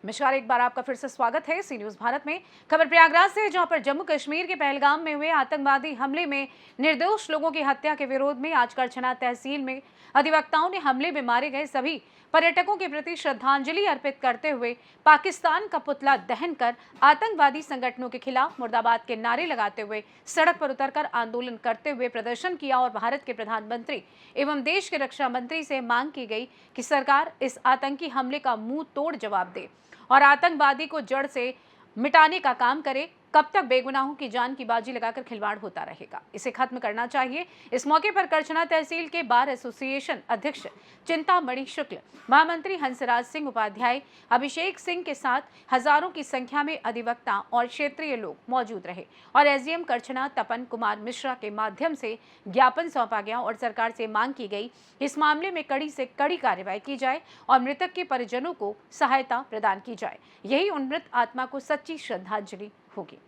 नमस्कार, एक बार आपका फिर से स्वागत है सी न्यूज भारत में। खबर प्रयागराज से, जहां पर जम्मू कश्मीर के पहलगाम में हुए आतंकवादी हमले में निर्दोष लोगों की हत्या के विरोध में आज करछना तहसील में अधिवक्ताओं ने हमले में मारे गए सभी पर्यटकों के प्रति श्रद्धांजलि अर्पित करते हुए पाकिस्तान का पुतला दहन कर आतंकवादी संगठनों के खिलाफ मुर्दाबाद के नारे लगाते हुए सड़क पर उतरकर आंदोलन करते हुए प्रदर्शन किया और भारत के प्रधानमंत्री एवं देश के रक्षा मंत्री से मांग की गई कि सरकार इस आतंकी हमले का मुंह तोड़ जवाब दे और आतंकवादी को जड़ से मिटाने का काम करे। कब तक बेगुनाहों की जान की बाजी लगाकर खिलवाड़ होता रहेगा, इसे खत्म करना चाहिए। इस मौके पर करछना तहसील के बार एसोसिएशन अध्यक्ष चिंतामणि शुक्ल, महामंत्री हंसराज सिंह उपाध्याय, अभिषेक सिंह के साथ हजारों की संख्या में अधिवक्ता और क्षेत्रीय लोग मौजूद रहे और एसडीएम करछना तपन कुमार मिश्रा के माध्यम से ज्ञापन सौंपा गया और सरकार से मांग की गई इस मामले में कड़ी से कड़ी कार्रवाई की जाए और मृतक के परिजनों को सहायता प्रदान की जाए। यही उन मृत आत्मा को सच्ची श्रद्धांजलि होगी।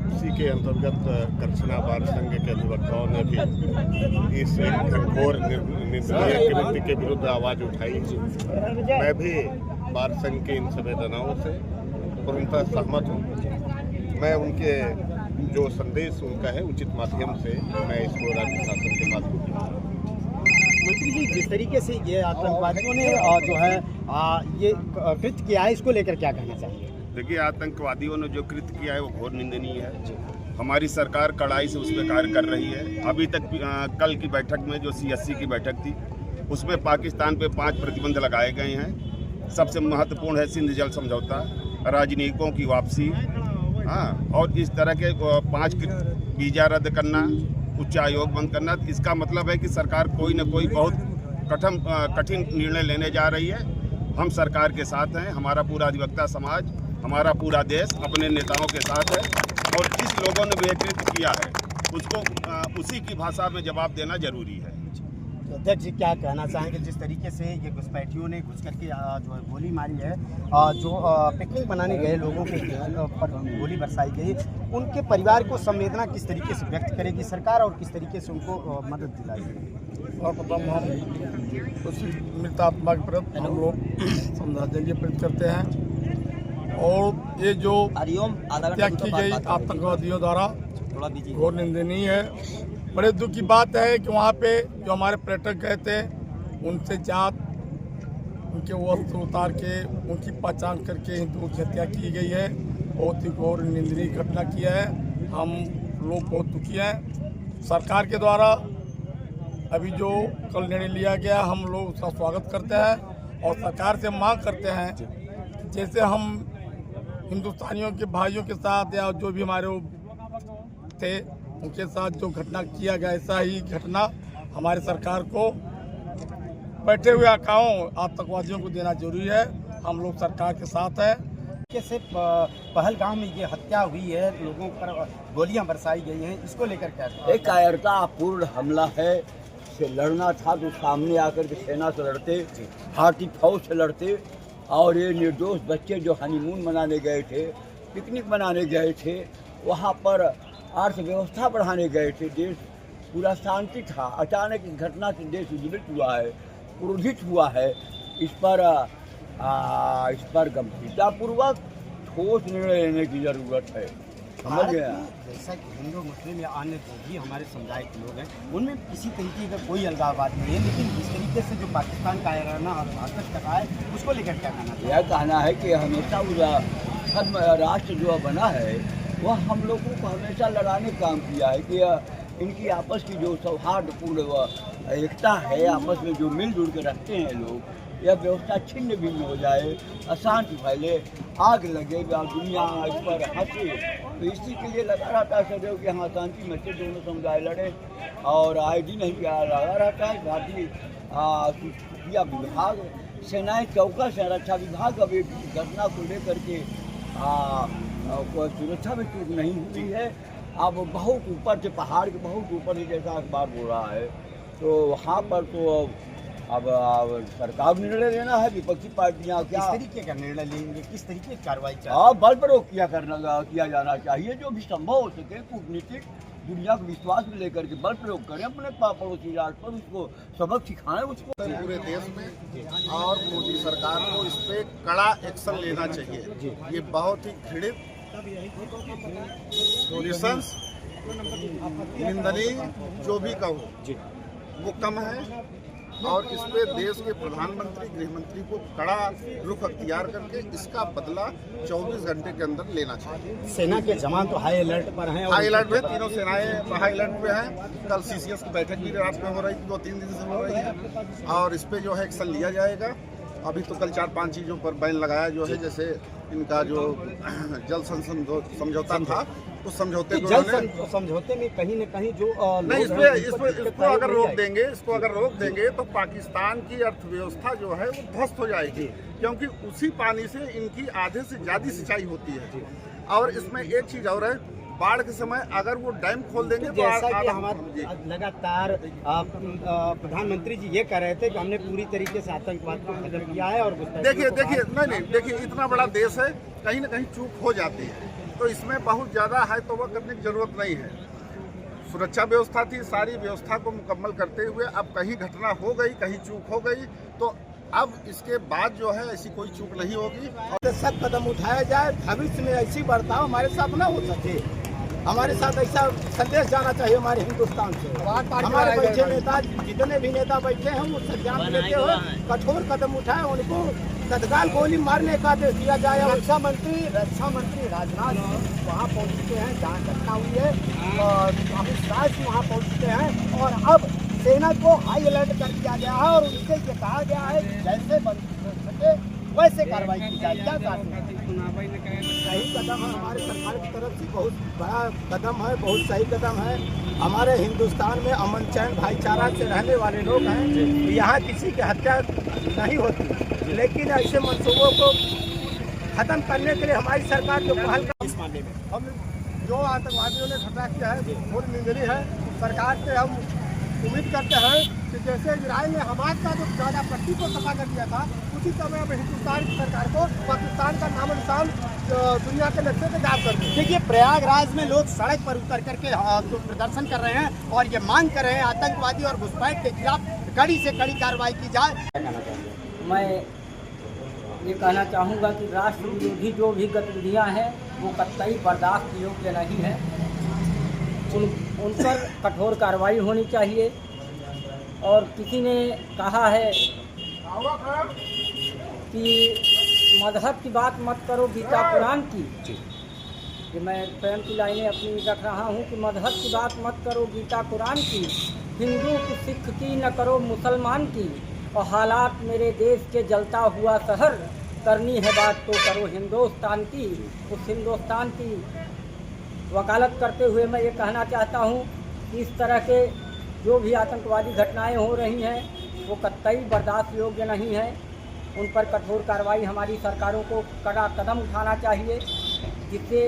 इसी के अंतर्गत करछना बार संघ के अधिवक्ताओं ने भी इस घनघोर निंदनीय कृत्य के विरुद्ध आवाज उठाई। मैं भी बार संघ के इन संवेदनाओं से पूर्णतः सहमत हूँ। मैं उनके जो संदेश उनका है उचित माध्यम से मैं इसको राज्य शासन के माध्यम मंत्री जी, जिस तरीके से ये आतंकवादियों ने जो है ये कृत्य किया है, इसको लेकर क्या कहना चाहिए? देखिए, आतंकवादियों ने जो कृत्य किया है वो घोर निंदनीय है। हमारी सरकार कड़ाई से उस पर कार्य कर रही है। अभी तक कल की बैठक में जो सीएससी की बैठक थी उसमें पाकिस्तान पे 5 प्रतिबंध लगाए गए हैं। सबसे महत्वपूर्ण है सिंध जल समझौता, राजनयिकों की वापसी, और इस तरह के 5 वीजा रद्द करना, उच्चायोग बंद करना। इसका मतलब है कि सरकार कोई न कोई बहुत कठिन निर्णय लेने जा रही है। हम सरकार के साथ हैं, हमारा पूरा अधिवक्ता समाज, हमारा पूरा देश अपने नेताओं के साथ है और जिस लोगों ने बेकृत किया है उसको उसी की भाषा में जवाब देना जरूरी है। अध्यक्ष जी, क्या कहना चाहेंगे जिस तरीके से ये घुसपैठियों ने घुस करके जो है गोली मारी है, जो पिकनिक बनाने गए लोगों के पर गोली बरसाई गई, उनके परिवार को संवेदना किस तरीके से व्यक्त करेगी सरकार और किस तरीके से उनको मदद दिलाएगी? सर्वप्रथम हम उसी मृतात्मा के प्रति हम लोग श्रद्धांजलि अर्पित करते हैं और ये जो हत्या की गई आतंकवादियों द्वारा घोर निंदनीय है। बड़े दुख की बात है कि वहाँ पे जो हमारे पर्यटक गए थे उनसे जात, उनके वस्त्र उतार के उनकी पहचान करके हिंदुओं की हत्या की गई है। बहुत ही घोर निंदनीय घटना किया है। हम लोग बहुत दुखी हैं। सरकार के द्वारा अभी जो कल निर्णय लिया गया, हम लोग उसका स्वागत करते हैं और सरकार से मांग करते हैं जैसे हम हिंदुस्तानियों के भाइयों के साथ या जो भी हमारे थे उनके साथ जो घटना किया गया, ऐसा ही घटना हमारी सरकार को बैठे हुए आकाओं आतंकवादियों को देना जरूरी है। हम लोग सरकार के साथ हैं। कैसे पहलगाम में ये हत्या हुई है, लोगों पर गोलियां बरसाई गई हैं, इसको लेकर क्या? एक कायरतापूर्ण हमला है। से लड़ना था तो सामने आकर के सेना से लड़ते, भारतीय फौज से लड़ते और ये निर्दोष बच्चे जो हनीमून मनाने गए थे, पिकनिक मनाने गए थे, वहाँ पर अर्थव्यवस्था बढ़ाने गए थे, देश पूरा शांति था। अचानक इस घटना से देश उद्विग्न हुआ है, क्रोधित हुआ है। इस पर गंभीरतापूर्वक ठोस निर्णय लेने की जरूरत है। समझ गया? जैसा कि हिंदू मुस्लिम या अन्य जो भी हमारे समुदाय के लोग हैं उनमें किसी तरीके का कोई अलगाववाद नहीं है, लेकिन इस तरीके से जो पाकिस्तान का आयराना और हरकत कर रहा है उसको लेकर क्या कहना चाहिए? यह कहना है कि हमेशा धर्म राष्ट्र जो बना है वह हम लोगों को हमेशा लड़ाने का काम किया है कि इनकी आपस की जो सौहार्दपूर्ण एकता है, आपस में जो मिलजुल के रहते हैं लोग, यह व्यवस्था छिन्न भिन्न हो जाए, अशांति फैले, आग लगे, दुनिया इस पर हंसे। तो इसी के लिए लगा रहता है सदैव कि हाँ शांति मचे, दोनों समुदाय लड़े और आए दिन ही लगा रहता है। भारतीय खुफिया विभाग, सेनाएं चौका संरक्षा विभाग अब एक घटना को लेकर के सुरक्षा में चूक नहीं हुई है। अब बहुत ऊपर से, पहाड़ के बहुत ऊपर से जैसा अखबार बोल रहा है, तो वहाँ पर तो अब सरकार निर्णय लेना है। विपक्षी पार्टियां क्या किस तरीके का निर्णय लेंगे, किस तरीके की कार्रवाई बल प्रयोग किया जाना चाहिए, जो भी संभव हो सके, कूटनीतिक दुनिया को विश्वास में लेकर के बल प्रयोग करें अपने पड़ोसी राष्ट्र पर, उसको सबक सिखाएं उसको। पूरे देश में और मोदी सरकार को इस पे कड़ा एक्शन लेना चाहिए। ये बहुत ही घृणित, निशंस, निंदनीय, जो भी कहो वो कम है और इस पे देश के प्रधानमंत्री, गृह मंत्री को कड़ा रुख अख्तियार करके इसका बदला 24 घंटे के अंदर लेना चाहिए। सेना के जवान तो हाई अलर्ट पर हैं। हाई अलर्ट पे तीनों सेनाएं हाई अलर्ट पे हैं। कल CCS की बैठक भी रात में हो रही थी, 2-3 दिन से हो रही है और इस पे जो है एक्शन लिया जाएगा। अभी तो कल 4-5 चीज़ों पर बैन लगाया जो है, जैसे इनका जो जल समझौता था उस समझौते को समझौते में कहीं न कहीं जो नहीं, इसको अगर रोक देंगे तो पाकिस्तान की अर्थव्यवस्था जो है वो ध्वस्त हो जाएगी, क्योंकि उसी पानी से इनकी आधे से ज़्यादा सिंचाई होती है। और इसमें एक चीज़ और है, बाढ़ के समय अगर वो डैम खोल देंगे तो जैसा कि हमारे लगातार प्रधानमंत्री जी ये कह रहे थे कि हमने पूरी तरीके से आतंकवाद को खत्म किया है। और देखिए इतना बड़ा देश है, कहीं ना कहीं चूक हो जाती है, तो इसमें बहुत ज़्यादा है तो वह करने की जरूरत नहीं है। सुरक्षा व्यवस्था थी, सारी व्यवस्था को मुकम्मल करते हुए अब कहीं घटना हो गई, कहीं चूक हो गई, तो अब इसके बाद जो है ऐसी कोई चूक नहीं होगी और सख्त कदम उठाया जाए। भविष्य में ऐसी बर्ताव हमारे साथ न हो सके, हमारे साथ ऐसा संदेश जाना चाहिए हमारे हिंदुस्तान से। हमारे बैठे नेता, जितने भी नेता बैठे हैं, वो संज्ञान लेते हुए कठोर कदम उठाए, उनको तत्काल गोली मारने का आदेश दिया जाए। रक्षा मंत्री राजनाथ सिंह वहाँ पहुँच चुके हैं जहाँ घटना हुई है, और अमित शाह जी वहाँ पहुँच चुके हैं और अब सेना को हाई अलर्ट कर दिया गया है और उनसे ये कहा गया है कि जैसे बन सके वैसे कार्रवाई की जाए। क्या सही कदम है हमारे सरकार की तरफ से, बहुत बड़ा कदम है, बहुत सही कदम है। हमारे हिंदुस्तान में अमन चैन भाईचारा से रहने वाले लोग हैं, यहाँ किसी की हत्या नहीं होती, लेकिन ऐसे मंसूबों को खत्म करने के लिए हमारी सरकार जो पहल का इस मामले में हम जो आतंकवादियों ने घटना किया है बहुत निंदनीय है। सरकार से हम उम्मीद करते हैं कि जैसे इजराइल ने हमास का जो गाजा पट्टी को सफा कर दिया था, उसी समय अब हिंदुस्तान की सरकार को पाकिस्तान का नामो निशान दुनिया के नक्शे से गायब कर दिया। देखिए, प्रयागराज में लोग सड़क पर उतर करके जो प्रदर्शन कर रहे हैं और ये मांग कर रहे हैं आतंकवादी और घुसपैठ के खिलाफ कड़ी से कड़ी कार्रवाई की जाए। मैं ये कहना चाहूँगा कि राष्ट्र विरोधी जो भी गतिविधियाँ हैं वो कतई बर्दाश्त योग्य नहीं है। उन पर कठोर कार्रवाई होनी चाहिए। और किसी ने कहा है कि मजहब की बात मत करो, गीता कुरान की, कि मैं स्वयं की लाइनें अपनी रख रहा हूँ कि मजहब की बात मत करो, गीता कुरान की, हिंदू की, सिख की, न करो मुसलमान की, और हालात मेरे देश के जलता हुआ शहर, करनी है बात तो करो हिंदुस्तान की। उस हिंदुस्तान की वकालत करते हुए मैं ये कहना चाहता हूँ कि इस तरह के जो भी आतंकवादी घटनाएं हो रही हैं वो कतई बर्दाश्त योग्य नहीं है। उन पर कठोर कार्रवाई हमारी सरकारों को कड़ा कदम उठाना चाहिए, जिससे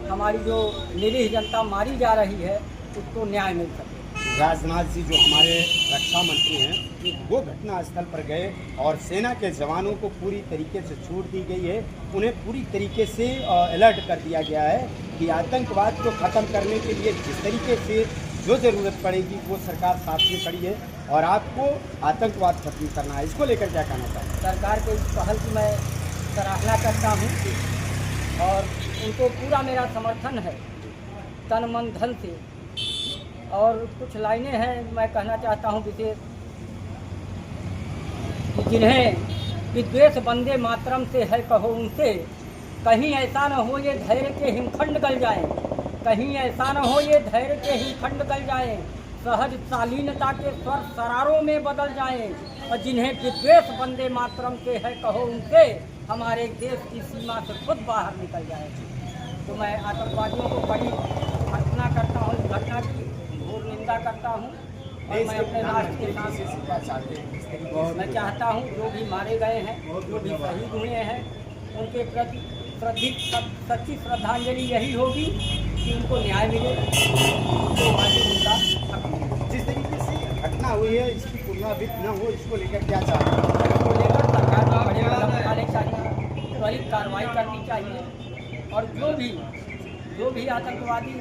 हमारी जो निरीह जनता मारी जा रही है उसको न्याय मिल सके। राजनाथ जी जो हमारे रक्षा मंत्री हैं, वो घटना स्थल पर गए और सेना के जवानों को पूरी तरीके से छूट दी गई है। उन्हें पूरी तरीके से अलर्ट कर दिया गया है कि आतंकवाद को ख़त्म करने के लिए जिस तरीके से जो ज़रूरत पड़ेगी वो सरकार साथ में खड़ी है और आपको आतंकवाद खत्म करना है। इसको लेकर क्या कहना चाहते हैं? सरकार के इस पहल की मैं सराहना करता हूँ और उनको पूरा मेरा समर्थन है तन मन धन से। और कुछ लाइनें हैं मैं कहना चाहता हूँ विशेष, कि जिन्हें विद्वेष वंदे मातरम से है कहो उनसे, कहीं ऐसा न हो ये धैर्य के हिमखंड गल जाएं, कहीं ऐसा न हो ये धैर्य के हिमखंड गल जाएं, सहज शालीनता के स्वर सरारों में बदल जाएं। और जिन्हें विद्वेष वंदे मातरम से है कहो उनसे, हमारे देश की सीमा से खुद बाहर निकल जाए। तो मैं आतंकवादियों को बड़ी भर्त्सना करता हूँ, घटना की घोर निंदा करता हूँ और मैं अपने राष्ट्र के साथ मैं चाहता हूँ जो भी मारे गए हैं, जो भी शहीद हुए हैं, उनके प्रति सच्ची श्रद्धांजलि यही होगी कि उनको न्याय मिले, तो आगे उनका हक मिले। जिस तरीके से घटना हुई है इसकी पुनरावृत्ति न हो, इसको लेकर क्या चाहते हैं? इसको लेकर सरकार को बड़े कदम उठाने चाहिए, त्वरित कार्रवाई करनी चाहिए और जो भी आतंकवादी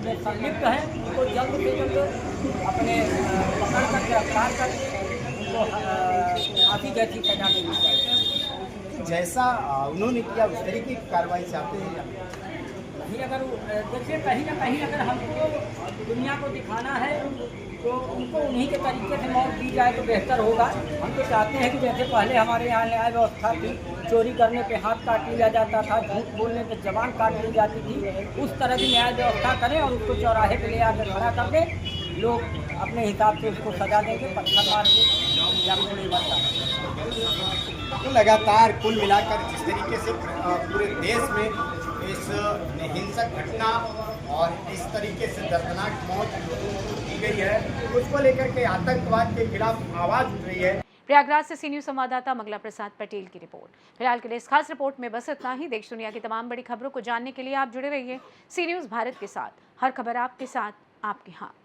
इसमें संलिप्त हैं उनको जल्द से जल्द अपने पकड़ कर गिरफ्तार करके उनको फांसी जैसी सजा देनी चाहिए। जैसा उन्होंने किया उस तरीके की कार्रवाई चाहते हैं या कहीं अगर देखिए कहीं ना कहीं अगर हमको दुनिया को दिखाना है तो उनको उन्हीं के तरीके से मौत दी जाए तो बेहतर होगा। हम तो चाहते हैं कि जैसे पहले हमारे यहाँ न्याय व्यवस्था थी, चोरी करने पे हाथ काट लिया जाता था, झूठ बोलने पे जबान काट ली जाती थी, उस तरह की न्याय व्यवस्था करें और उसको चौराहे पे ले आकर खड़ा कर दें। लोग अपने हिसाब से उसको सजा देंगे, पत्थर मार के या गोली मार। तो लगातार कुल मिलाकर जिस तरीके से पूरे देश में इस हिंसक घटना और इस तरीके से दर्दनाक मौत लोगों को दी गई है, उसको लेकर के आतंकवाद के खिलाफ आवाज उठ रही है। प्रयागराज से सी न्यूज संवाददाता मंगला प्रसाद पटेल की रिपोर्ट। फिलहाल के लिए इस खास रिपोर्ट में बस इतना ही। देश दुनिया की तमाम बड़ी खबरों को जानने के लिए आप जुड़े रहिए सी न्यूज भारत के साथ। हर खबर आपके साथ, आपके हाथ।